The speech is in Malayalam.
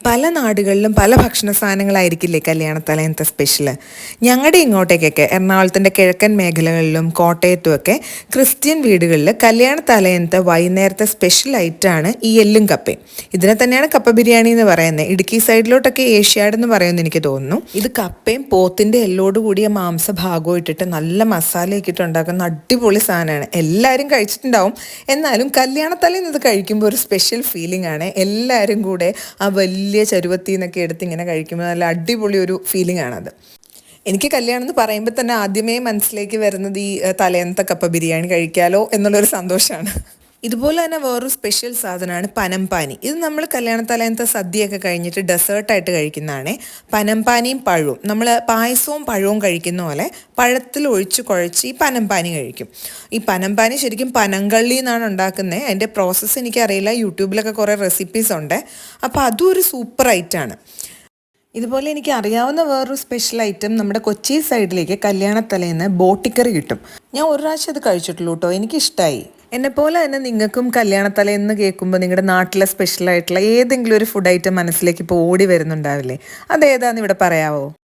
പല നാടുകളിലും പല ഭക്ഷണ സാധനങ്ങളായിരിക്കില്ലേ കല്യാണത്തലേന്നത്തെ സ്പെഷ്യൽ. ഞങ്ങളുടെ ഇങ്ങോട്ടേക്കൊക്കെ എറണാകുളത്തിൻ്റെ കിഴക്കൻ മേഖലകളിലും കോട്ടയത്തുമൊക്കെ ക്രിസ്ത്യൻ വീടുകളിൽ കല്യാണത്തലേന്നത്തെ വൈകുന്നേരത്തെ സ്പെഷ്യൽ ഐറ്റമാണ് ഈ എല്ലും കപ്പയും. ഇതിനെ തന്നെയാണ് കപ്പ ബിരിയാണി എന്ന് പറയുന്നത്. ഇടുക്കി സൈഡിലോട്ടൊക്കെ ഏഷ്യാഡ് എന്ന് പറയുമെന്ന് എനിക്ക് തോന്നുന്നു. ഇത് കപ്പയും പോത്തിൻ്റെ എല്ലോട് കൂടിയ മാംസഭാഗവും ഇട്ടിട്ട് നല്ല മസാലയൊക്കെ ഇട്ട് ഉണ്ടാക്കുന്ന അടിപൊളി സാധനമാണ്. എല്ലാവരും കഴിച്ചിട്ടുണ്ടാവും. എന്നാലും കല്യാണത്തലേന്ന് ഇത് കഴിക്കുമ്പോൾ ഒരു സ്പെഷ്യൽ ഫീലിംഗ് ആണ്. എല്ലാവരും കൂടെ ആ വലിയ ചരുവത്തിൽ നിന്നൊക്കെ എടുത്ത് ഇങ്ങനെ കഴിക്കുമ്പോൾ നല്ല അടിപൊളി ഒരു ഫീലിംഗ് ആണത്. എനിക്ക് കല്യാണം എന്ന് പറയുമ്പോൾ തന്നെ ആദ്യമേ മനസ്സിലേക്ക് വരുന്നത് ഈ തലേന്നത്തെ കപ്പ ബിരിയാണി കഴിക്കാലോ എന്നുള്ളൊരു സന്തോഷമാണ്. ഇതുപോലെ തന്നെ വേറൊരു സ്പെഷ്യൽ സാധനമാണ് പനംപാനി. ഇത് നമ്മൾ കല്യാണത്തലേന്നത്തെ സദ്യയൊക്കെ കഴിഞ്ഞിട്ട് ഡെസേർട്ടായിട്ട് കഴിക്കുന്നതാണ്. പനംപാനിയും പഴവും, നമ്മൾ പായസവും പഴവും കഴിക്കുന്ന പോലെ പഴത്തിൽ ഒഴിച്ച് കുഴച്ച് ഈ പനംപാനി കഴിക്കും. ഈ പനംപാനി ശരിക്കും പനങ്കള്ളി എന്നാണ് ഉണ്ടാക്കുന്നത്. അതിൻ്റെ പ്രോസസ്സ് എനിക്കറിയില്ല. യൂട്യൂബിലൊക്കെ കുറേ റെസിപ്പീസ് ഉണ്ട്. അപ്പോൾ അതും ഒരു സൂപ്പർ ഐറ്റമാണ്. ഇതുപോലെ എനിക്ക് അറിയാവുന്ന വേറൊരു സ്പെഷ്യൽ ഐറ്റം, നമ്മുടെ കൊച്ചി സൈഡിലേക്ക് കല്യാണത്തലേന്ന് ബോട്ടിക്കറി കിട്ടും. ഞാൻ ഒരു പ്രാവശ്യം അത് കഴിച്ചിട്ടുള്ളൂ കേട്ടോ, എനിക്കിഷ്ടമായി. എന്നെപ്പോലെ തന്നെ നിങ്ങൾക്കും കല്യാണത്തലേന്ന് കേൾക്കുമ്പോൾ നിങ്ങളുടെ നാട്ടിലെ സ്പെഷ്യൽ ആയിട്ടുള്ള ഏതെങ്കിലും ഒരു ഫുഡ് ഐറ്റം മനസ്സിലേക്ക് ഇപ്പോൾ ഓടി വരുന്നുണ്ടാവില്ലേ? അതേതാന്ന് ഇവിടെ പറയാവോ?